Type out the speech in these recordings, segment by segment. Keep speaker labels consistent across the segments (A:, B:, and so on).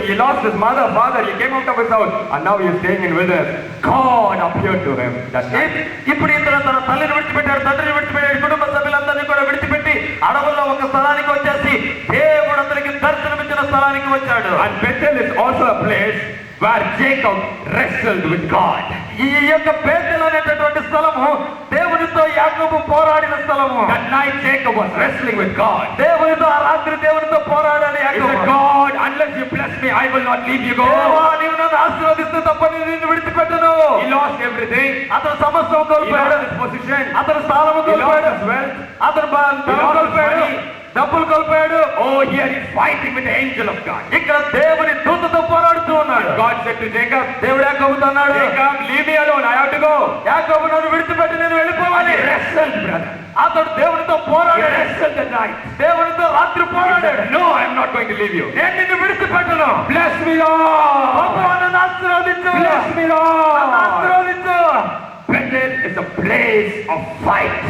A: he lost his mother, father, he came out of his house, and now he is staying in wilderness. God appeared to him that night.
B: ఇప్పుడు ఇతను తన తల్లిని విడిచిపెట్టాడు, తండ్రిని విడిచిపెట్టాడు, కుటుంబ సభ్యులందరినీ కూడా విడిచిపెట్టి అడవుల్లో ఒక స్థలానికి వచ్చేసి దేవుడు అతనికి దర్శనమిచ్చిన స్థలానికి వచ్చాడు.
A: And Bethel is also a place where Jacob wrestled with God.
B: ఈ యొక్క బేతేలు అనేటటువంటి స్థలము దేవునితో యాకోబు పోరాడిన స్థలము.
A: That night Jacob was wrestling with God.
B: దేవునితో ఆ రాత్రి దేవునితో పోరాడాడు
A: He
B: యాకోబు.
A: said, God, unless you bless me, I will not leave you go.
B: దేవా, నీవు నన్ను ఆశీర్వదిస్తే తప్ప నేను నిన్ను విడిచిపెట్టను.
A: He lost everything.
B: అతను సమస్తం
A: He
B: కోల్పోయాడు,
A: lost his position.
B: అతను స్థానము
A: He lost
B: కోల్పోయాడు,
A: his wealth.
B: అతను ధనం కోల్పోయాడు, డబ్బులు కోల్పోయాడు.
A: Oh, here he's fighting with the angel of God.
B: ఇక్కడ దేవుని దూతతో పోరాడుతూ ఉన్నాడు.
A: God said to Jacob,
B: దేవుడు యాకోబుతో అన్నాడు,
A: Jacob, leave me alone, I have to go.
B: యాకోబు నన్ను విడిచిపెట్టి నేను వెళ్ళిపోవాలి.
A: He wrestled, brother.
B: అతడు దేవునితో
A: He
B: పోరాడాడు,
A: wrestled the night.
B: దేవునితో రాత్రి
A: He
B: పోరాడాడు.
A: said, no, I am not going to leave you.
B: నేను నిన్ను విడిచిపెట్టను.
A: Bless me, Lord.
B: ప్రభువా, నన్ను ఆశీర్వదించు.
A: Bless me,
B: నన్ను
A: Lord.
B: ఆశీర్వదించు.
A: Bethel is a place of fight.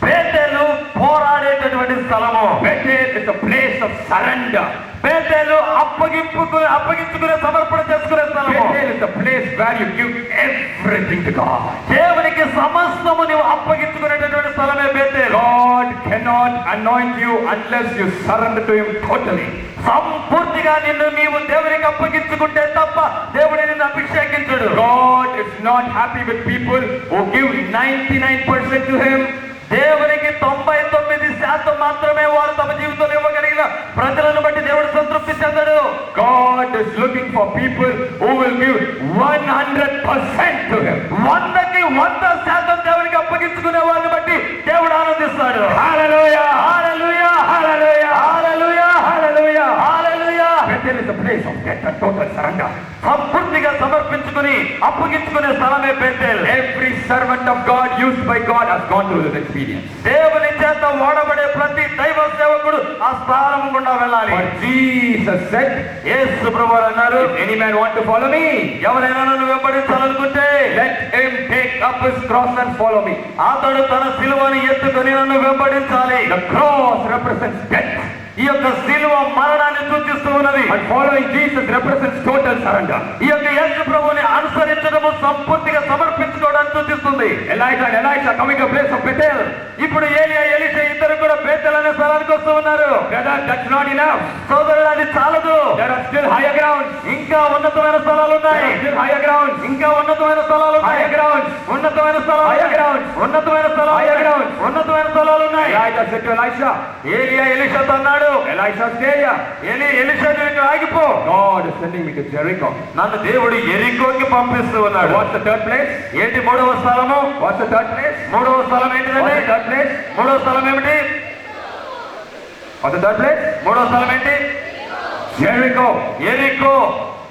B: బేతేలు పోరాడేటటువంటి స్థలము.
A: Bethel is a place of surrender.
B: బేతేలు అప్పగించుకునే సమర్పణ చేసుకునే స్థలము.
A: Bethel is a place where you give everything to God.
B: దేవునికి సమస్తము నీవు అప్పగించుకునేటటువంటి స్థలమే బేతేలు.
A: God cannot anoint you unless you surrender to Him totally.
B: సంపూర్తిగా నిన్ను నీవు దేవునికి అప్పగించుకుంటే తప్ప దేవుడు నిన్ను అభిషేకించడు.
A: God is not happy with people who give 99% to Him.
B: దేవునికి 99% మాత్రమే వారు తమ జీవితంలో ఇవ్వగలిగిన ప్రజలను బట్టి దేవుడు సంతృప్తి చెందడు.
A: God is looking for people who will give 100% to Him.
B: 100% దేవునికి అప్పగించుకునే వారిని బట్టి దేవుడు ఆనందిస్తాడు.
A: Hallelujah!
B: Hallelujah,
A: Hallelujah!
B: Hallelujah,
A: Hallelujah!
B: Hallelujah.
A: Bethel is a place of total surrender.
B: సంపూర్తిగా సమర్పించుకుని అప్పగించుకునే స్థలమే బేతేలు.
A: Every servant of God used by God has gone through this experience.
B: దేవుని చేత వాడబడే ప్రతి దైవ సేవకుడు ఆ స్థానం గుండా వెళ్ళాలి.
A: For Jesus said,
B: యేసు ప్రభువు అన్నారు,
A: if any man want to follow me,
B: ఎవరైనా నన్ను వెంబడించాలనుకుంటే
A: let him take up his cross and follow me.
B: అతడు తన సిలువను ఎత్తుకొని నన్ను వెంబడించాలి.
A: The cross represents death.
B: ఈ యొక్క సిలువ మరణాన్ని సూచిస్తూ ఉన్నది.
A: And following Jesus represents total surrender.
B: ఈ యొక్క యేసు ప్రభువుని అనుసరించడము సంపూర్తిగా సమర్పించుకోవడాన్ని సూచిస్తుంది.
A: Elijah and Elisha coming to a place of Bethel.
B: ఇప్పుడు ఏలియా ఎలీషా ఇద్దరు కూడా బేతేలు అనే స్థలానికి వస్తూ ఉన్నారు.
A: Brother, that's not enough.
B: సోదరుడు, అది చాలదు.
A: There are still higher grounds.
B: ఇంకా ఉన్నతమైన స్థలాలు
A: There
B: ఉన్నాయి.
A: are still higher grounds.
B: ఇంకా ఉన్నతమైన స్థలాలు ఉన్నాయి.
A: Higher grounds.
B: ఉన్నతమైన స్థలాలు
A: Higher
B: ఉన్నాయి.
A: grounds.
B: ఉన్నతమైన స్థలాలు
A: Higher
B: ఉన్నాయి.
A: grounds.
B: ఉన్నతమైన స్థలాలు ఉన్నాయి.
A: Elijah said to Elisha,
B: ఏలియా ఎలీషాతో అన్నాడు,
A: Elisha, stay here.
B: ఎలీషా నువ్వు ఇక్కడ ఆగిపో.
A: God is sending me to Jericho.
B: నన్ను దేవుడు ఎరికోకి పంపిస్తూ ఉన్నాడు.
A: What's the third place?
B: ఏంటి మూడవ స్థలము?
A: What's the third place?
B: మూడవ స్థలం ఏంటిదండి?
A: What's the third place?
B: మూడవ స్థలం ఏమిటి?
A: What's the third place?
B: మూడవ స్థలం ఏంటి?
A: Jericho.
B: ఎరికో.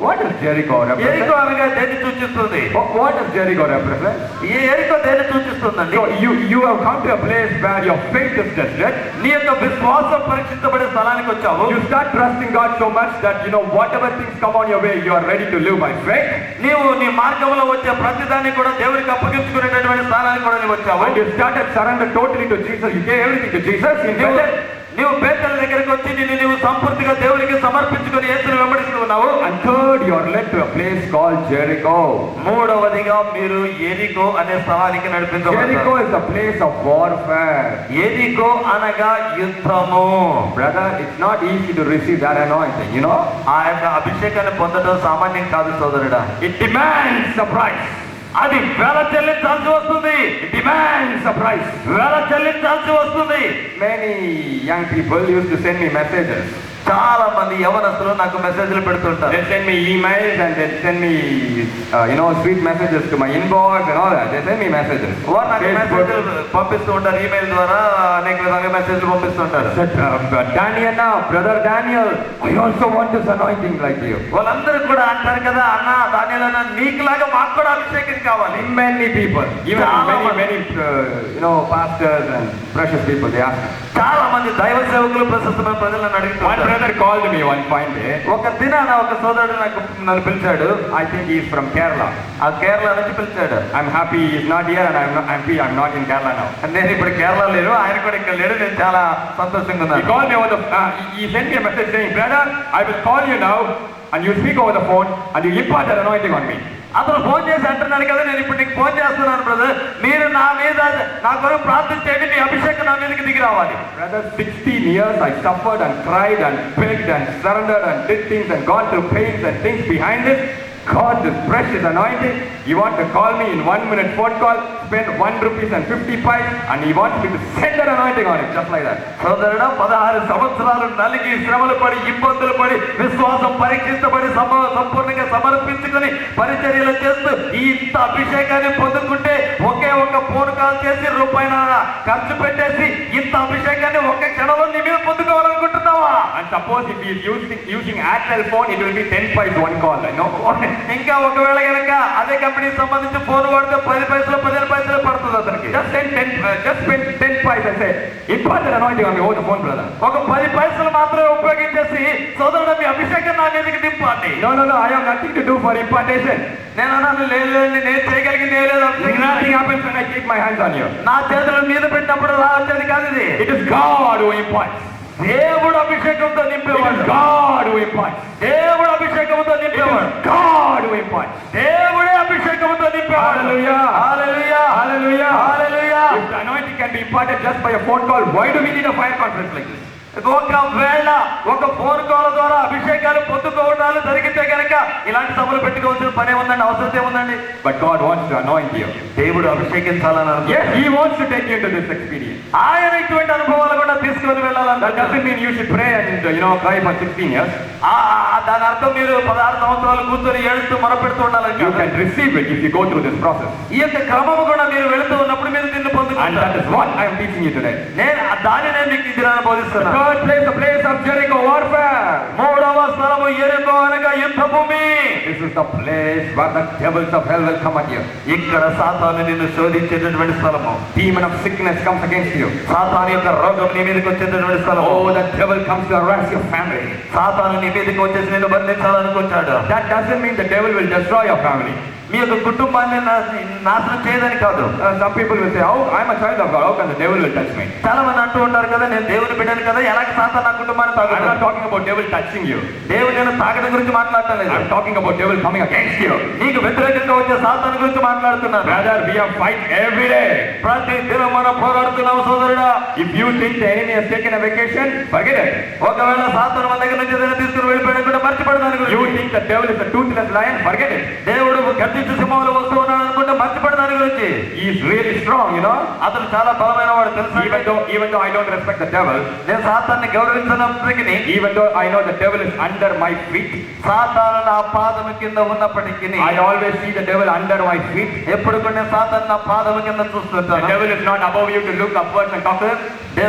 A: What does Jericho
B: ఎరికో
A: represent?
B: అనగా దేన్ని సూచిస్తుంది?
A: What does Jericho represent?
B: ఈ ఎరికో దేన్ని సూచిస్తుందండి?
A: So you have come to a place where your faith is tested.
B: నీ యొక్క విశ్వాసం పరీక్షించబడే స్థలానికి వచ్చావు.
A: You start trusting God so much that whatever things come on your way, you are ready to live by faith.
B: నీవు నీ మార్గంలో వచ్చే ప్రతిదాన్ని కూడా దేవునికి అప్పగించుకునేటటువంటి స్థానానికి కూడా నీవు వచ్చావు.
A: And you started surrender totally to Jesus. You gave everything to Jesus. In Bethel.
B: నీవు బేతేలు దగ్గరికి వచ్చి నీవు సంపూర్తిగా దేవునికి సమర్పించుకొని యేసుని వెంబడిస్తూ ఉన్నావు.
A: And third, you are led to a place called Jericho.
B: మూడవదిగా మీరు ఎరికో అనే స్థలానికి నడిపించబడతారు.
A: Jericho is a place of warfare.
B: ఎరికో అనగా యుద్ధము.
A: Brother, it's not easy to receive that anointing,
B: ఆ యొక్క అభిషేకాన్ని పొందడం సామాన్యం కాదు సోదరుడా.
A: It demands a price.
B: అది వేల చెల్లించాల్సి వస్తుంది.
A: It demands a price.
B: వేల చెల్లించాల్సి వస్తుంది.
A: Many young people used to send me messages.
B: చాలా మంది యవనస్తులు నాకు మెసేజ్లు పెడుతుంటారు.
A: They send me emails and they send me, sweet messages to my inbox and all that. They send me messages.
B: వారు నాకు
A: Facebook.
B: మెసేజ్లు పంపిస్తూ ఉంటారు. ఈమెయిల్ ద్వారా అనేక విధంగా మెసేజ్లు పంపిస్తుంటారు.
A: Said, Daniel, brother Daniel, I also want this anointing like you.
B: వాళ్ళందరూ కూడా అంటారు కదా, అన్న దానిలో నీకులాగా మాకు కూడా అభిషేకం కావాలి.
A: Many people, even many pastors and precious people, they ask me.
B: చాలా మంది దైవ సేవకులు ప్రస్తుతమైన ప్రజలను
A: One
B: అడుగుతున్నారు.
A: brother called me one fine day.
B: ఒక దినాన ఒక సోదరుడు నన్ను పిలిచాడు.
A: I think he is from Kerala.
B: ఆ కేరళ నుంచి పిలిచాడు.
A: I'm happy he is not here and I'm not in Kerala now.
B: నేను ఇప్పుడు కేరళ లేను, ఆయన కూడా ఇక్కడ లేడు. నేను చాలా సంతోషంగా
A: He
B: ఉన్నాను.
A: called me over he sent me a message saying, brother, I will call you now and you speak over the phone and you impart that anointing on me.
B: అతను ఫోన్ చేసి అంటున్నాడు కదా, నేను ఇప్పుడు నీకు ఫోన్ చేస్తున్నాను brother, మీరు నా మీద నా కొరకు ప్రార్థన చేయండి, మీ అభిషేకం నా మీదకి దిగి రావాలి.
A: Brother, 16 years I suffered and cried and begged and surrendered and did things and gone through pains and things behind it. God, this precious anointing, you want to call me in 1 minute phone call, spend 1 rupees and 50 paise, and he wants me to send that anointing on it, just like that.
B: సోదరుడా, 16 సంవత్సరాలు నలిగి శ్రమలు పడి ఇబ్బందులు పడి విశ్వాసం పరీక్షించబడి సంపూర్ణంగా సమర్పించుకుని పరిచర్యలు చేస్తూ ఇంత అభిషేకాన్ని పొందుకుంటే ఒకే ఒక ఫోన్ కాల్ చేసి రూపాయి ఖర్చు పెట్టేసి ఇంత అభిషేకాన్ని ఒక్క క్షణంలో నీ మీద పొందుకోవాలనుకుంటున్నావా?
A: And suppose if he is using Airtel phone, it will be 10 paise one call. I know.
B: ఇంకా ఒకవేళ కనుక అదే కంపెనీకి సంబంధించి ఫోన్ వాడితే 10 పైసలు 15 పైసలు పడుతుంది అతనికి.
A: Just spend 10 paise and say, impart that anointing on me over the phone, brother.
B: ఒక 10 పైసలు మాత్రమే ఉపయోగించేసి సోదరుడు మీ అభిషేకం నా మీదకి దింపండి.
A: No, I have nothing to do for impartation.
B: నేను అన్నాను, లేదండి, నేను చేయగలిగింది ఏం లేదు.
A: Nothing happens when I keep my hands on you.
B: నా చేతుల మీద పెట్టినప్పుడు వచ్చేది కాదు ఇది.
A: It is God who imparts.
B: దేవుడు అభిషేకంతో
A: It
B: నింపేవాడు.
A: is God who imparts.
B: దేవుడు అభిషేకంతో
A: It
B: నింపేవాడు.
A: is God who imparts.
B: దేవుడే అభిషేకంతో నింపేవాడు.
A: Hallelujah.
B: Hallelujah.
A: Hallelujah.
B: Hallelujah.
A: If the anointing can be imparted just by a phone call, why do we need a fire conference like this?
B: ఒకవేళ ఒక phone call ద్వారా అభిషేకాలు పొందుకోవడాలు జరిగితే కనుక ఇలాంటి సభలు పెట్టుకోవాల్సిన పనే ఉందండి, అవసరం ఏముందండి?
A: But God wants to anoint you.
B: దేవుడు అభిషేకించాలని
A: Yes, He wants to take you into this experience.
B: ఆయన ఇటువంటి అనుభవాలు కూడా తీసుకొని వెళ్ళాలని.
A: That doesn't mean you should pray and cry for 16 years.
B: దాని అర్థం మీరు 16 సంవత్సరాలు కూర్చొని ఏడుస్తూ మొరపెడుతూ ఉండాలని.
A: You can receive it if you go through this process.
B: ఈ యొక్క క్రమము కూడా మీరు వెళుతూ ఉన్నప్పుడు మీరు దీన్ని
A: And
B: పొందుకుంటారు.
A: that is what I am teaching you today.
B: నేను దానినే మీకు ఇది బోధిస్తున్నాను.
A: Third place, the place of Jericho warfare.
B: మూడవ స్థలము యెరికో అనగా యుద్ధ భూమి.
A: This is the place where the devils of hell will come at you.
B: ఇక్కడ సాతాను నిన్ను శోధించేటటువంటి స్థలము.
A: Demon of sickness comes against you.
B: సాతాను యొక్క రోగం నీ మీదకి వచ్చేటటువంటి స్థలము.
A: Oh, the devil comes to harass your family.
B: సాతాను నీ మీదకి వచ్చేసి నిన్ను బంధించాలనుకుంటాడు.
A: That doesn't mean the devil will destroy your family.
B: మీ యొక్క కుటుంబాన్ని నాశనం చేయదని కాదు.
A: Some people will say, oh, I'm a child of God, how can the devil will touch me?
B: చాలా మంది అంటూ ఉంటారు కదా, నేను దేవుని బిడ్డను కదా, ఎలాగ సాతాను నా కుటుంబాన్ని
A: I'm not
B: తాగుతాడు?
A: talking about devil touching you.
B: దేవుడు నేను తాగడం గురించి మాట్లాడటం లేదు.
A: I'm talking about devil coming against you.
B: నీకు వ్యతిరేకంగా వచ్చే సాతాను గురించి మాట్లాడుతున్నాను.
A: Brother, we have fight every day.
B: ప్రతి దినం మనం పోరాడుతున్నాము సోదరుడా.
A: If you think the enemy has taken a vacation, forget it.
B: ఒకవేళ సాతాను మన దగ్గర నుంచి ఏదైనా తీసుకుని వెళ్ళిపోయాడు కూడా మర్చిపడు దాని
A: You
B: గురించి.
A: think the devil is a toothless lion, forget it.
B: దేవుడు గర్జించు సింహంలో వస్తూ ఉన్నాడు అనుకుంటే మర్చిపడు దాని గురించి.
A: He is really strong,
B: అతను చాలా బలమైన వాడు తెలుసా?
A: Even though I don't respect the devil,
B: నేను సాతాన్ని గౌరవించినప్పటికీ,
A: even though I know the devil is under my feet,
B: సాతాను నా పాదము కింద ఉన్నప్పటికీ
A: I always see the devil under my feet.
B: ఎప్పుడు కూడా నేను సాతాను నా పాదము కింద
A: The
B: చూస్తుంటాను.
A: devil is not above you to look upwards and talk to him.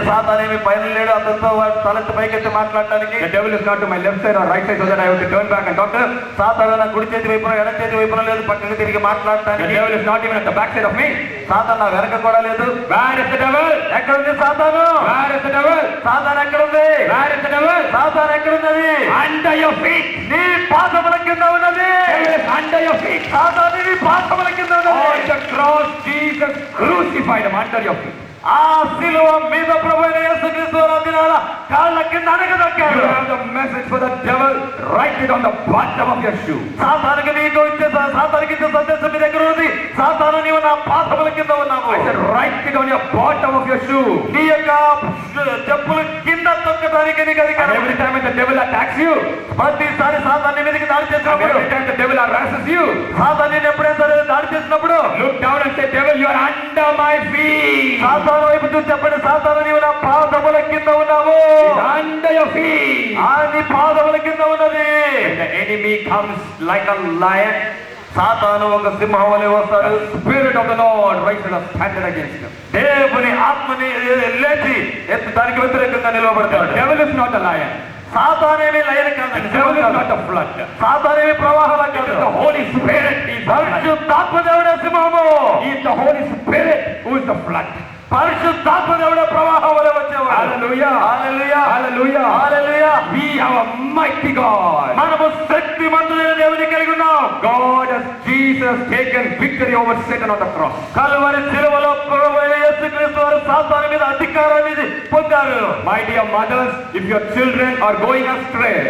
B: సాతాను ఏమి పైన లేడు అతనితో తలెత్తి పైకెత్తి మాట్లాడటానికి.
A: The devil is not to my left side or right side so that I have to turn back and talk to him.
B: సాతాను నా కుడి చేతి వైపున ఎడ చేతి వైపున లేదు, పక్కకి తిరిగి
A: The
B: మాట్లాడటానికి.
A: devil is not even at the back side of me.
B: సాతాను నా వెనక కూడా లేదు.
A: Where is the devil?
B: ఎక్కడుంది సాతాను?
A: Where is the devil?
B: సాతాను ఎక్కడుంది?
A: Where is the devil?
B: సాతాను ఎక్కడున్నది?
A: Under your feet.
B: నీ పాదముల కింద ఉన్నది.
A: Devil is under your feet.
B: సాతాను నీ పాదముల కింద
A: On
B: ఉన్నది.
A: the cross, Jesus crucified him under your feet.
B: ఆ శిలువ మీద ప్రభువైన యేసుక్రీస్తు వారి దినాన కాళ్ళ కింద
A: You
B: అణగదొక్కాడు.
A: have the message for the devil. Write it on the bottom of your shoe.
B: సాతానికి నీకు ఇచ్చే సాతానికి ఇచ్చే సందేశం మీ దగ్గర ఉంది. సాతాను నీవు నా పాదముల కింద ఉన్నావు.
A: I said, write it on your bottom of your shoe.
B: నీ యొక్క చెప్పుల కింద తొక్కడానికి నీకు
A: And
B: అధికారం
A: every
B: ఉంది.
A: time when the devil attacks you,
B: ప్రతిసారి సాతాన్ని మీదకి దాడి
A: and
B: చేసినప్పుడు,
A: every time the devil harasses you,
B: సాతాన్ని ఎప్పుడైతే సరే దాడి చేసినప్పుడు
A: look down and say, devil, you are under my feet.
B: సాతాను వైపు చూసి చెప్పండి, సాతాను నీవు నా పాదముల కింద ఉన్నావు.
A: It's under your feet.
B: ఆ నీ పాదముల కింద ఉన్నది.
A: When the enemy comes like a lion,
B: సాతాను ఒక సింహం వలె వస్తాడు.
A: the Spirit of the Lord rises a standard against him.
B: దేవుని ఆత్మని లేచి దానికి వ్యతిరేకంగా
A: The
B: నిలబడతాడు.
A: devil is not a lion.
B: సాతానేమి లయన
A: The
B: కాదండి.
A: devil is not a flood.
B: సాతానేమి ప్రవాహం
A: It is
B: కాదు.
A: the Holy Spirit. He is the flood.
B: పరిశుద్ధాత్మ దేవుడే సింహము.
A: He is the Holy Spirit who is the flood.
B: పరిశుద్ధాత్మ దేవుడే ప్రవాహం వలె వచ్చేవాడు.
A: Hallelujah.
B: Hallelujah.
A: Hallelujah.
B: Hallelujah.
A: We have a mighty God.
B: మనము శక్తిమంతుడైన దేవుని కలిగి ఉన్నాం.
A: God has Jesus taken victory over Satan on the cross.
B: Calvary శిలువలో ప్రభువైన యేసుక్రీస్తు వారు సాతాను మీద అధికారాన్ని పొందారు.
A: My dear mothers, if your children are going astray,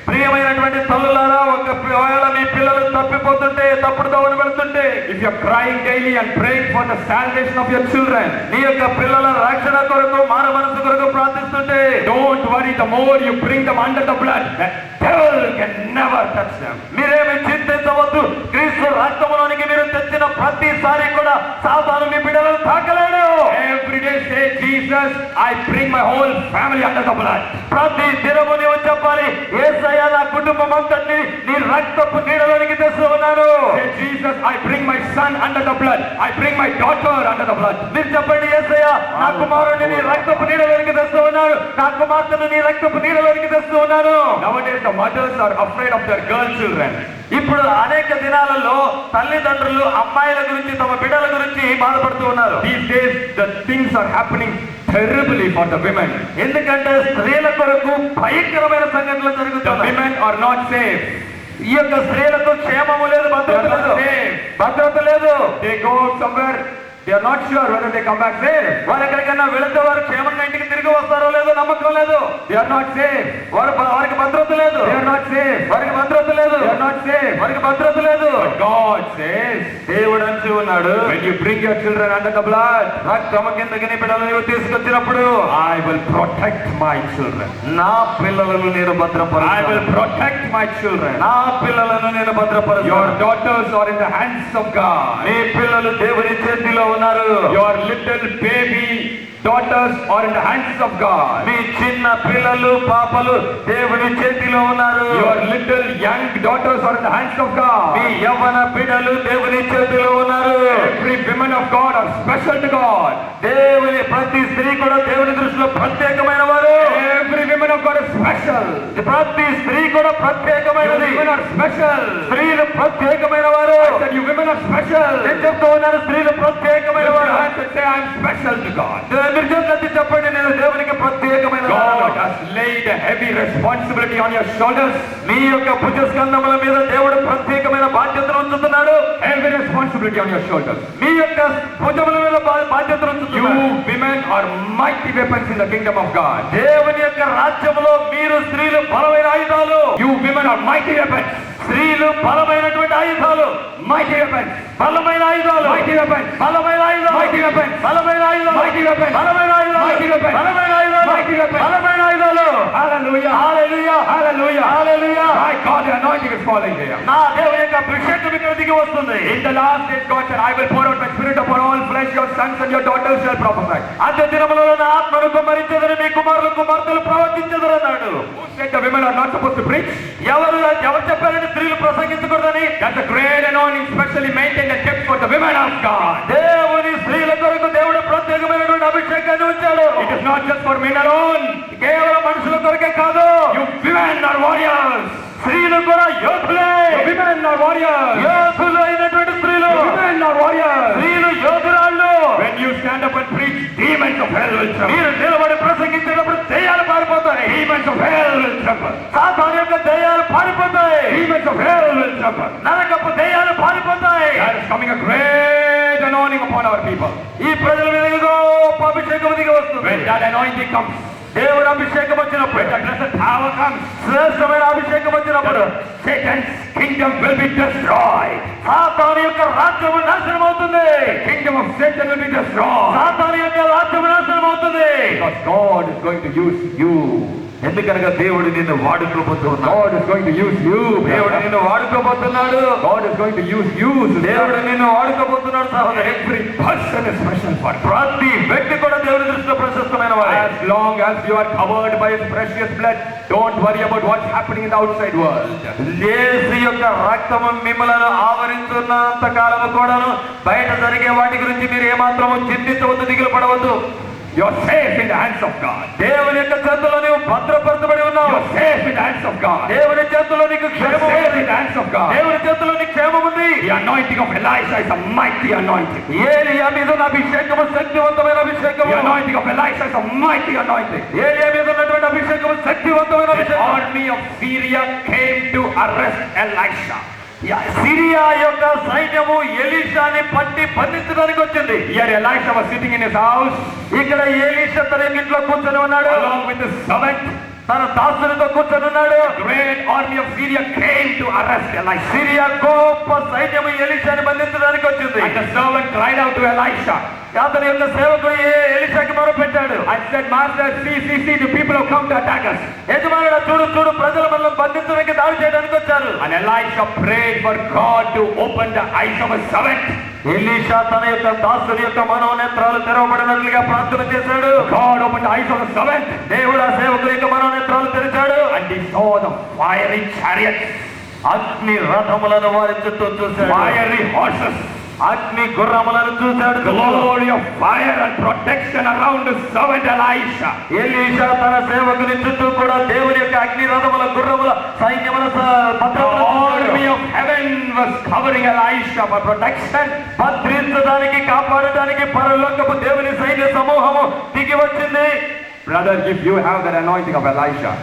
B: ప్రియమైనటువంటి తల్లులారా, ఒకవేళ మీ పిల్లలు తప్పిపోతుంటే, తప్పుడు దోవన వెళ్తుంటే,
A: if you are crying daily and praying for the salvation of your children,
B: నీ యొక్క పిల్లల రక్షణ కొరకు, మారు మనసు కొరకు ప్రార్థిస్తుంటే,
A: don't worry, the more you bring them under the blood, the devil can never touch them.
B: మీరేమి చింతించవద్దు. క్రీస్తు రక్తములోనికి మీరు తెచ్చిన ప్రతిసారి కూడా సాతాను మీ బిడ్డలను తాకలేడు.
A: Every day say, Jesus, I bring my whole family under the blood.
B: ప్రతి దినము నీవు చెప్పాలి, యేసయ్యా నా కుటుంబం అంతటిని నీ రక్తపు నీడలోనికి తెస్తూ ఉన్నాను.
A: Say, Jesus, I bring my son under the blood. I bring my daughter under the blood.
B: మీరు చెప్పండి, యేసయ్యా నా కుమారుడిని నీ రక్తపు నీడలోనికి తెస్తూ ఉన్నాను, నా కుమార్తెను నీ రక్తపు నీడలోనికి తెస్తూ ఉన్నాను.
A: Nowadays the mothers are afraid of their girl children.
B: ఇప్పుడు అనేక దినాలలో తల్లిదండ్రులు అమ్మాయిల గురించి, తమ బిడ్డల గురించి బాధపడుతూ ఉన్నారు.
A: These days the things are happening terribly for the women.
B: ఎందుకంటే స్త్రీల కొరకు భయంకరమైన సంఘటనలు
A: The
B: జరుగుతున్నాయి.
A: women are not safe.
B: ఈ యొక్క స్త్రీలకు క్షేమము లేదు, భద్రత
A: They are not
B: లేదు,
A: safe.
B: భద్రత లేదు.
A: They go somewhere, they are not sure whether they come back safe.
B: వారు ఎక్కడికైనా వెళితే వారు క్షేమంగా ఇంటికి తిరిగి వస్తారో లేదో నమ్మకం లేదు.
A: They are not safe.
B: వారికి భద్రత లేదు.
A: They are not safe.
B: వారికి భద్రత లేదు.
A: They are not safe.
B: వారికి భద్రత లేదు.
A: But God says,
B: దేవుడు అంటూ ఉన్నాడు,
A: when you bring your children under the blood,
B: రక్తము కిందకి నీ బిడ్డలు నీవు తీసుకొచ్చినప్పుడు
A: I will protect my children.
B: నా పిల్లలను నేను
A: I will
B: భద్రపరుస్తాను.
A: protect my children.
B: నా పిల్లలను నేను
A: Your
B: భద్రపరుస్తాను.
A: daughters are in the hands of God.
B: నీ పిల్లలు దేవుని చేతిలో ఉన్నారు.
A: Your little baby daughters are in the hands of God.
B: మీ చిన్న పిల్లలు, పాపలు దేవుని చేతిలో ఉన్నారు.
A: Your little young daughters are in the hands of God.
B: మీ యవ్వన బిడ్డలు దేవుని చేతిలో ఉన్నారు.
A: Every woman of God are special to God.
B: దేవుని ప్రతి స్త్రీ కూడా దేవుని దృష్టిలో ప్రత్యేకమైన వారు.
A: Every woman of God is special.
B: ప్రతి స్త్రీ కూడా
A: You
B: ప్రత్యేకమైనది.
A: women are special.
B: స్త్రీలు ప్రత్యేకమైన వారు.
A: I said you women are special.
B: నేను చెప్తూ ఉన్నాను, స్త్రీలు ప్రత్యేకమైన
A: Lift your
B: వారు.
A: hands and say I am special to God.
B: మీరు చేతులెత్తి చెప్పండి, నేను దేవునికి ప్రత్యేకమైన
A: God
B: వాడను.
A: has laid a heavy responsibility on your shoulders.
B: మీ యొక్క భుజస్కంధముల మీద దేవుడు ప్రత్యేకమైన బాధ్యతను ఉంచుతున్నాడు.
A: Heavy responsibility on your shoulders.
B: మీ యొక్క భుజముల మీద బాధ్యతను
A: You
B: ఉంచుతున్నాడు.
A: women are mighty weapons in the kingdom of God.
B: దేవుని యొక్క రాజ్యములో మీరు స్త్రీలు బలమైన ఆయుధాలు.
A: You women are mighty weapons.
B: స్త్రీలు బలమైనటువంటి ఆయుధాలు.
A: Mighty weapons.
B: బలమైన ఆయుధాలు.
A: Mighty weapons.
B: బలమైన ఆయుధాలు.
A: Mighty weapons.
B: బలమైన ఆయుధాలు.
A: Mighty weapons.
B: బలమైన ఆయుధాలు.
A: Mighty weapons.
B: బలమైన ఆయుధాలు.
A: Mighty weapons.
B: బలమైన ఆయుధాలు.
A: Hallelujah.
B: Hallelujah.
A: Hallelujah.
B: Hallelujah.
A: My God, the anointing is falling here.
B: నా దేవుని యొక్క అభిషేకం ఇక్కడ దిగి వస్తుంది.
A: In the last days, God said, I will pour out my spirit upon all flesh. Your sons and your daughters shall prophesy.
B: అంత్య దినములలో నా ఆత్మను కుమ్మరించెదరు, మీ కుమారులు కుమార్తెలు ప్రవర్తించెదరు అన్నాడు.
A: Who said the women are not supposed to preach?
B: ఎవరు చెప్పారంటే స్త్రీలు ప్రసంగించకూడదని?
A: That's a great anointing specially maintained and kept for the women of God.
B: దేవుని స్త్రీల కొరకు దేవుడు ప్రత్యేకమైనటువంటి అభిషేకాన్ని ఉంచాడు.
A: It is not just for men alone.
B: కేవలం మనుషుల కొరకే కాదు.
A: You women are warriors.
B: స్త్రీలు కూడా యోధులే.
A: You women are warriors.
B: యోధులు అయినటువంటి స్త్రీలు.
A: You women are warriors.
B: స్త్రీలు యోధురాళ్ళు.
A: When you stand up and preach, demons of hell will tremble.
B: మీరు నిలబడి ప్రసంగించేటప్పుడు దెయ్యాలు పారిపోతాయి.
A: Demons of hell will tremble.
B: సాతాను యొక్క దెయ్యాలు పారిపోతాయి.
A: Demons of hell will tremble.
B: నరకపు దెయ్యాలు పారిపోతాయి.
A: There is coming a great anointing upon our people.
B: ఈ ప్రజల మీద ఏదో అభిషేకం దిగి వస్తుంది.
A: When that anointing comes,
B: దేవుని అభిషేకం వచ్చినప్పుడు,
A: when the blessed power comes,
B: శ్రేష్టమైన అభిషేకం వచ్చినప్పుడు
A: Satan's kingdom will be destroyed.
B: సాతాను యొక్క రాజ్యము నాశనం అవుతుంది.
A: The kingdom of Satan will be destroyed.
B: సాతాను యొక్క రాజ్యము నాశనం అవుతుంది.
A: Because God is going to use you.
B: ఎందుకనగా దేవుడు నిన్ను వాడుకోబోతున్నాడు.
A: God is going to use you.
B: దేవుడు నిన్ను వాడుకోబోతున్నాడు.
A: God is going to use you.
B: దేవుడు నిన్ను వాడుకోబోతున్నాడు సహోదరి.
A: Every person is special for God.
B: ప్రతి వ్యక్తి కూడా దేవుని దృష్టిలో ప్రశస్తమైన వాడే.
A: As long as you are covered by His precious blood, don't worry about what's happening in the outside world.
B: యేసు యొక్క రక్తము మిమ్మలను ఆవరించున్నంత కాలము కూడాను బయట జరిగే వాటి గురించి మీరు ఏమాత్రము చింతించవద్దు, దిగులు పడవద్దు.
A: You are safe in the hands of God.
B: దేవుని యొక్క చేతుల్లో నీవు భద్రపరచబడి
A: You
B: ఉన్నావు.
A: are safe in the hands of God.
B: దేవుని చేతుల్లో నీకు
A: You are
B: క్షేమం
A: safe
B: ఉంది.
A: in the hands of God.
B: దేవుని చేతుల్లో నీకు క్షేమం ఉంది. ఉన్నది.
A: The anointing of Elisha is a mighty anointing.
B: ఏలియా మీద ఉన్న అభిషేకము శక్తివంతమైన అభిషేకము.
A: The anointing of Elisha is a mighty anointing.
B: ఏలియా మీద ఉన్నటువంటి అభిషేకము శక్తివంతమైన
A: The
B: అభిషేకం.
A: army of Syria came to arrest Elisha.
B: Syria యొక్క సైన్యము ఎలీషాని పట్టి బంధించడానికి వచ్చింది.
A: Here Elisha was sitting in his house
B: ఇక్కడ ఎలీషా తన ఇంట్లో కూర్చొని ఉన్నాడు.
A: along with his servant.
B: తన దాసులతో కూర్చొని ఉన్నాడు.
A: Great army of Syria came to arrest Elisha.
B: Syria గొప్ప సైన్యము ఎలీషాని బంధించడానికి వచ్చింది.
A: And the servant cried out to Elisha
B: అతని యొక్క సేవకుడు ఎలీషాకి మొరపెట్టాడు.
A: and said, Master, see, the people have come to attack us.
B: యజమానుడా, చూడు ప్రజలు మనల్ని బంధించడానికి దాడి చేయడానికి వచ్చారు.
A: And Elisha prayed for God to open the eyes of his servant.
B: Elisha తన యొక్క దాసుని యొక్క మనోనేత్రాలు తెరవబడినట్లుగా ప్రార్థన చేశాడు.
A: God opened the eyes of the servant.
B: దేవుడు ఆ సేవకుని యొక్క మనోనేత్రాలు తెరిచాడు.
A: And he saw the fiery chariots,
B: అగ్ని రథములను వారి చుట్టూ చూశాడు.
A: fiery horses,
B: అగ్ని గుర్రములను చూశాడు.
A: glory of fire and protection around the servant Elisha.
B: Elisha తన సేవకుని చుట్టూ కూడా దేవుని యొక్క అగ్ని రథముల గుర్రముల సైన్యముల
A: The
B: భద్రతను
A: army of heaven was covering Elisha for protection.
B: భద్రించడానికి కాపాడడానికి పరలోకపు దేవుని సైన్య సమూహము దిగి వచ్చింది.
A: Brother, if you have that anointing of Elisha,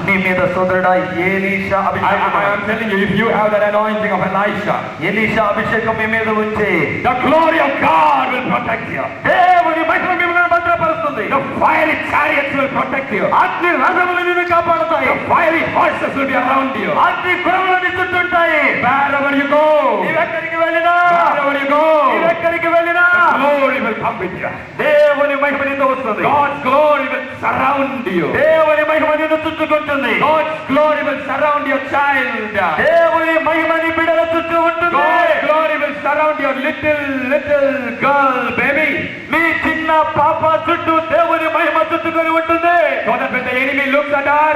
B: నీ మీద సోదరుడా ఎలీషా అభిషేకం.
A: I am telling you, if you have that anointing of Elisha,
B: Elisha అభిషేకం మీ మీద ఉంచి
A: the glory of God will protect you.
B: దేవుని మహిమ మిమ్మల్ని భద్రపరుస్తుంది.
A: The fiery chariots will protect you.
B: అగ్ని రథములు నిన్ను కాపాడుతాయి.
A: The fiery horses will be around you.
B: అగ్ని గుర్రములు నీ చుట్టూ ఉంటాయి.
A: Wherever you go,
B: నీవెక్కడికి వెళ్ళినా,
A: wherever you go,
B: నీవెక్కడికి వెళ్ళినా
A: the glory will come with you.
B: దేవుని మహిమ నీతో వస్తుంది.
A: God's glory will surround you.
B: దేవుని మహిమ నిన్ను చుట్టుకుంటుంది.
A: God's glory will surround your child.
B: దేవుని మహిమ నీ బిడ్డల చుట్టూ ఉంటుంది.
A: God's glory will surround your little girl, baby.
B: మీ చిన్న పాప చుట్టూ దేవుని మహిమ చుట్టుకొని ఉంటుంది.
A: So that when the enemy looks at her,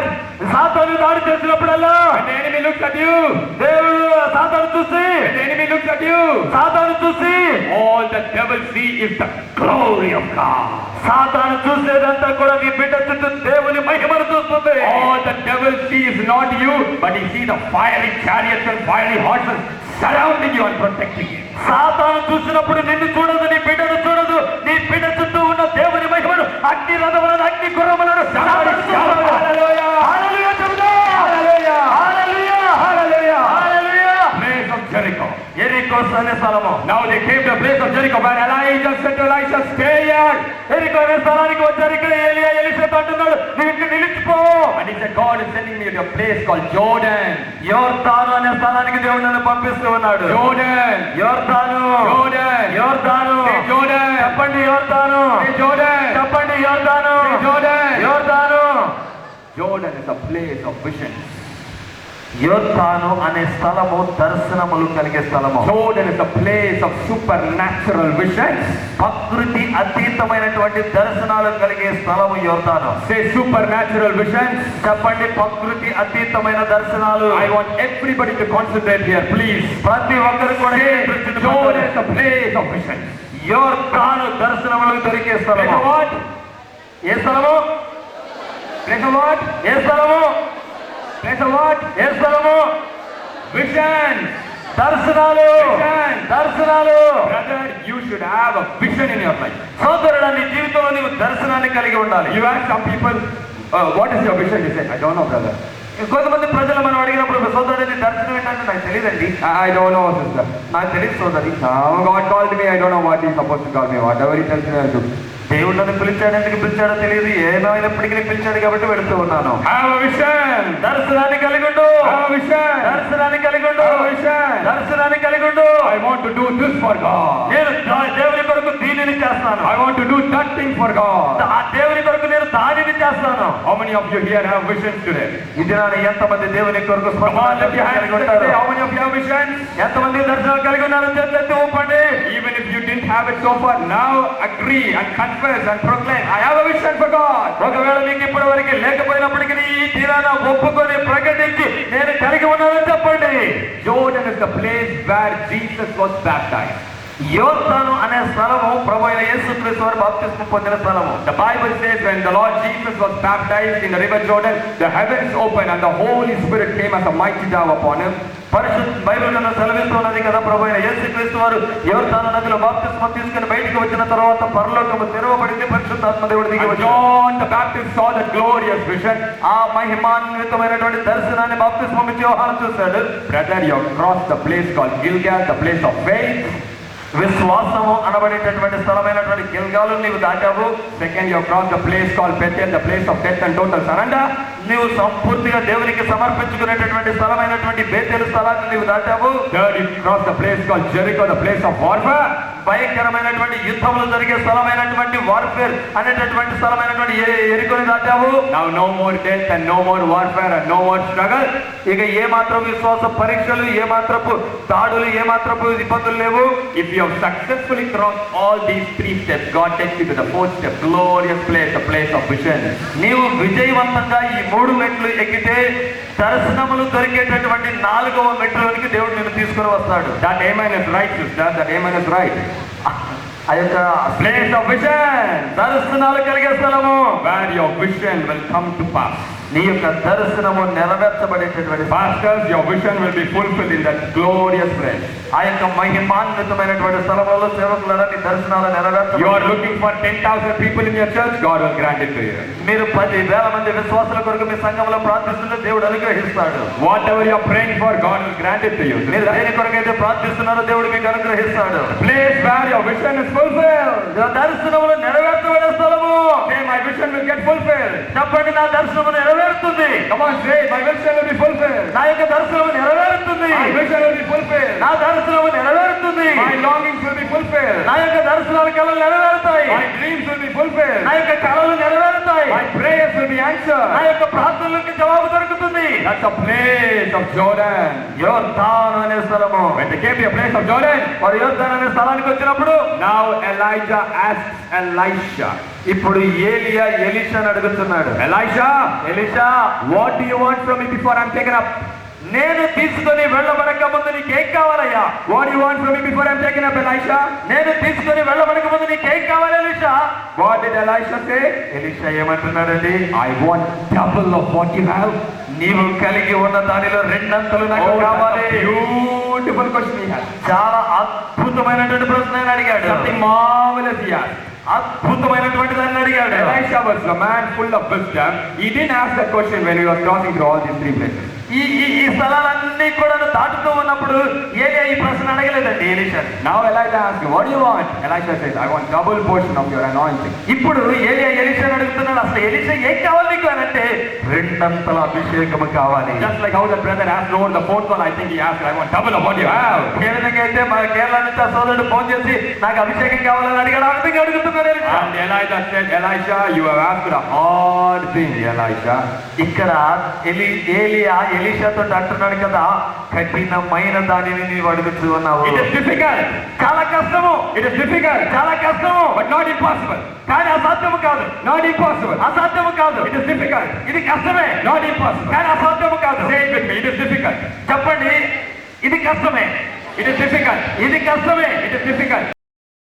B: సాతాను దాడి చేసినప్పుడల్లా,
A: when the enemy looks at you,
B: దేవుడు సాతాను చూసి,
A: when the enemy looks at you,
B: సాతాను చూసి,
A: all the devil see is the glory of God.
B: సాతాను చూసేదంతా కూడా నీ బిడ్డ చుట్టూ దేవుని మహిమను చూస్తుంది.
A: All the devil see is not you, but he see the fiery chariots and fiery horses surrounding you and protecting you.
B: సాతాను చూసినప్పుడు నిన్ను చూడదు, నీ బిడ్డను చూడదు. నీ బిడ్డ చుట్టూ ఉన్న దేవుని మహిమను, అగ్ని రథములను, అగ్ని గుర్రములను
A: Hallelujah!
B: Hallelujah చెబుదా.
A: Hallelujah!
B: Hallelujah!
A: Hallelujah!
B: Hallelujah!
A: Place of Jericho.
B: యెరికో అనే స్థలము.
A: Now they came to the place of Jericho where Elijah said to Elisha, stay here.
B: యెరికో అనే స్థలానికి వచ్చారు. ఇక్కడ ఏలియా ఎలీషాతో అంటున్నాడు, నువ్వు ఇక్కడ నిలిచిపో.
A: And he said, God is sending me to a place called Jordan.
B: యోర్దాను అనే స్థలానికి దేవుడు నన్ను పంపిస్తూ ఉన్నాడు.
A: Jordan.
B: యోర్దాను.
A: Jordan.
B: యోర్దాను.
A: Say Jordan.
B: చెప్పండి యోర్దాను.
A: Say Jordan.
B: చెప్పండి యోర్దాను.
A: Say Jordan.
B: యోర్దాను.
A: Jordan is a place of visions.
B: యోర్దాను అనే స్థలము దర్శనములు కలిగే స్థలము.
A: Jordan is a place of supernatural visions.
B: ప్రకృతి అతీతమైనటువంటి దర్శనాలు కలిగే స్థలము యోర్దాను.
A: Say supernatural visions.
B: చెప్పండి ప్రకృతి అతీతమైన దర్శనాలు.
A: I want everybody to concentrate here, please.
B: ప్రతి ఒక్కరు కూడా
A: Say Jordan is a place of visions.
B: యోర్దాను దర్శనములకు దొరికే
A: Praise
B: స్థలము.
A: the Lord.
B: ఏ స్థలము?
A: Praise the Lord.
B: ఏ స్థలము?
A: Praise the Lord.
B: ఏ స్థలము?
A: Visions.
B: దర్శనాలు.
A: Vision.
B: దర్శనాలు.
A: Brother, you should have a vision in your life.
B: సోదరుడా, నీ జీవితంలో నీవు దర్శనాన్ని కలిగి ఉండాలి.
A: You ask some people, what is your vision? They say, I don't know, brother.
B: కొంతమంది ప్రజలు మనం అడిగినప్పుడు, సోదరుడు నీ దర్శనం ఏంటంటే, నాకు తెలియదండి.
A: I don't know, sister.
B: నాకు తెలియదు సోదరి.
A: God called me, I don't know what he's supposed to call me. Whatever he tells me, I'll do.
B: దేవుడు నన్ను పిలిచాడు, ఎందుకు పిలిచాడో తెలియదు. ఏమైనప్పటికీ పిలిచాడు కాబట్టి వెళుతూ ఉన్నాను.
A: Have a vision.
B: దర్శనాన్ని కలిగి ఉండు.
A: Have a vision.
B: దర్శనాన్ని కలిగి ఉండు.
A: Have a vision.
B: దర్శనాన్ని కలిగి ఉండు.
A: I want to do this for God.
B: నేను దేవుని కొరకు దీనిని చేస్తాను.
A: I want to do that thing for God.
B: ఆ దేవుని కొరకు నేను దానిని చేస్తాను.
A: How many of you here have visions today?
B: ఇది నాడు ఎంతమంది దేవుని కొరకు
A: Come on, lift your hands
B: కలిగి
A: and
B: ఉంటారు?
A: say, how many of you have visions?
B: ఎంతమంది దర్శనాలు కలిగి ఉన్నారు? చేతులెత్తి ఊపండి.
A: Even if you didn't have it so far, now agree and confess and proclaim, I have a vision for God.
B: ఒకవేళ మీకు ఇప్పటి వరకు లేకపోయినప్పటికీ ఈ తీరాన ఒప్పుకొని ప్రకటించి నేను కలిగి ఉన్నానని చెప్పండి.
A: Jordan is the place where Jesus was baptized.
B: యోర్దాను అనే స్థలము ప్రభు అయిన యేసుక్రీస్తు వారు బాప్తిస్మం పొందిన స్థలము.
A: The Bible says when the Lord Jesus was baptized in the river Jordan, the heavens opened and the Holy Spirit came as a mighty dove upon him.
B: పరిశుద్ధ బైబిల్ గ్రంథం సెలవిస్తున్నది కదా, ప్రభు అయిన యేసుక్రీస్తు వారు యోర్దాను నదిలో బాప్తిస్మం తీసుకుని బయటికి వచ్చిన తర్వాత పరలోకము తెరవబడింది, పరిశుద్ధాత్మ దేవుడు దిగి
A: And
B: వచ్చాడు.
A: John the Baptist saw the glorious vision.
B: ఆ మహిమాన్వితమైనటువంటి దర్శనాన్ని బాప్తిస్మం ఇచ్చి యోహాను చూశాడు.
A: Brother, you have crossed the place called Gilgal, the place of faith.
B: విశ్వాసము అనబడేటటువంటి స్థలమైనటువంటి గిల్గాలు నీవు దాటావు.
A: Second, you have crossed the place called Bethel, the place of death and total surrender.
B: నీవు సంపూర్తిగా దేవునికి సమర్పించుకునేటటువంటి స్థలమైనటువంటి బేతేలు స్థలాన్ని నీవు దాటావు.
A: Third, you crossed the place called Jericho, the place of warfare.
B: భయంకరమైనటువంటి యుద్ధములు జరిగే స్థలమైనటువంటి వార్ఫేర్ అనేటటువంటి స్థలమైనటువంటి ఎరికొని దాటావు.
A: Now no more death and no more warfare and no more struggle.
B: ఇక ఏ మాత్రం విశ్వాస పరీక్షలు, ఏ మాత్రపు దాడులు, ఏ మాత్రపు ఇబ్బందులు లేవు.
A: If you have successfully crossed all these three steps, God takes you to the fourth step, glorious place, the place of vision.
B: నీవు విజయవంతంగా ఈ 3 మెట్లు ఎక్కితే దర్శనములు దొరికేటటువంటి 4వ మెట్లోనికి దేవుడు నిన్ను తీసుకుని వస్తాడు.
A: That amen is right, sister. That amen is right.
B: ఆ యొక్క
A: Place of vision,
B: దర్శనాలు కలిగే స్థలము,
A: where your vision will come to pass.
B: నీ యొక్క దర్శనము నెరవేర్చబడేటటువంటి
A: Pastors, your vision will be fulfilled in that glorious place.
B: ఆ యొక్క మహిమాన్వితమైనటువంటి స్థలములలో సేవకులారా నీ దర్శనాలు
A: You are
B: నెరవేర్చబడి
A: looking for 10,000 people in your church, God will grant it to you.
B: మీరు 10,000 మంది విశ్వాసుల కొరకు మీ సంఘంలో ప్రార్థిస్తుంటే దేవుడు అనుగ్రహిస్తాడు.
A: Whatever you are praying for, God will grant it to you.
B: మీరు దేని కొరకైతే ప్రార్థిస్తున్నారో దేవుడు మీకు అనుగ్రహిస్తాడు.
A: Place where your vision is fulfilled.
B: దర్శనములు నెరవేర్చబడే స్థలము.
A: Say, my vision will get fulfilled.
B: చెప్పండి, నా దర్శనము నెరవేరుతుంది.
A: Come on, say, my vision will be fulfilled.
B: నా యొక్క దర్శనము నెరవేరుతుంది.
A: My vision will be fulfilled.
B: నా దర్శనము నెరవేరుతుంది.
A: My longings will be fulfilled.
B: నా యొక్క దర్శనాల కళలు నెరవేరుతాయి.
A: My dreams will be fulfilled.
B: నా యొక్క కళలు నెరవేరుతాయి.
A: My prayers will be
B: నా
A: answered.
B: యొక్క ప్రార్థనలకు జవాబు దొరుకుతుంది.
A: That's the place of Jordan.
B: యోర్దాను అనే స్థలము.
A: When they came to a place of Jordan,
B: మరి యోర్దాను అనే స్థలానికి వచ్చినప్పుడు
A: now Elijah asks Elisha.
B: ఇప్పుడు ఏలియా ఎలీషాను అడుగుతున్నాడు.
A: Elisha,
B: Elisha,
A: what do you want from me before I'm taken up?
B: నేను తీసుకొని వెళ్ళబడక ముందు నీకేం కావాలయ్యా?
A: What do you want from me before I'm taken up, Elisha?
B: నేను తీసుకొని వెళ్ళబడక ముందు నీకేం కావాలి Elisha?
A: What did Elisha say?
B: Elisha ఏమంటున్నాడండి?
A: I want double of what you have.
B: నీవు కలిగి ఉన్న దానిలో 2 అంతలు నాకు
A: Oh,
B: కావాలి.
A: that's a beautiful question he has.
B: చాలా అద్భుతమైనటువంటి ప్రశ్న ఆయన అడిగాడు.
A: Something marvelous he asked.
B: అద్భుతమైనటువంటి దాన్ని అడిగాడు.
A: Elisha was a man full of wisdom. He didn't ask that question when he was crossing through all these 3 places.
B: ఈ ఈ స్థలాలన్నీ కూడా దాటుతూ ఉన్నప్పుడు ఏలియా ఈ ప్రశ్న అడగలేదండి Elisha.
A: Now Elijah asks him, what do you want? Elisha says, I want double portion of your anointing.
B: ఇప్పుడు ఏలియా ఎలీషాను అడుగుతున్నాడు, అసలు ఎలీషా ఏం కావాలి నీకు అని అంటే 2 అంతల అభిషేకము కావాలి.
A: Just like how the brother asked over the phone call, I think he asked, I want double of what you have.
B: ఏ విధంగా అయితే మన కేరళ నుంచి ఆ సోదరుడు ఫోన్ చేసి నాకు అభిషేకం కావాలని అడిగాడు, ఆ విధంగా అడుగుతున్నారు Elisha.
A: And Elijah said, Elisha, you have asked a hard thing, Elisha.
B: ఇక్కడ ఏలియా ఎలీషాతో అంటున్నాడు కదా, కఠినమైన దానిని నీవు అడుగుతూ ఉన్నావు.
A: It is difficult.
B: చాలా కష్టము.
A: It is difficult.
B: చాలా కష్టము.
A: But not impossible.
B: కానీ అసాధ్యము కాదు.
A: Not impossible.
B: అసాధ్యము కాదు.
A: It is difficult.
B: ఇది కష్టమే.
A: Not impossible.
B: కానీ అసాధ్యము కాదు.
A: Say it with me. It is difficult.
B: చెప్పండి, ఇది కష్టమే.
A: It is difficult.
B: ఇది కష్టమే.
A: It is difficult.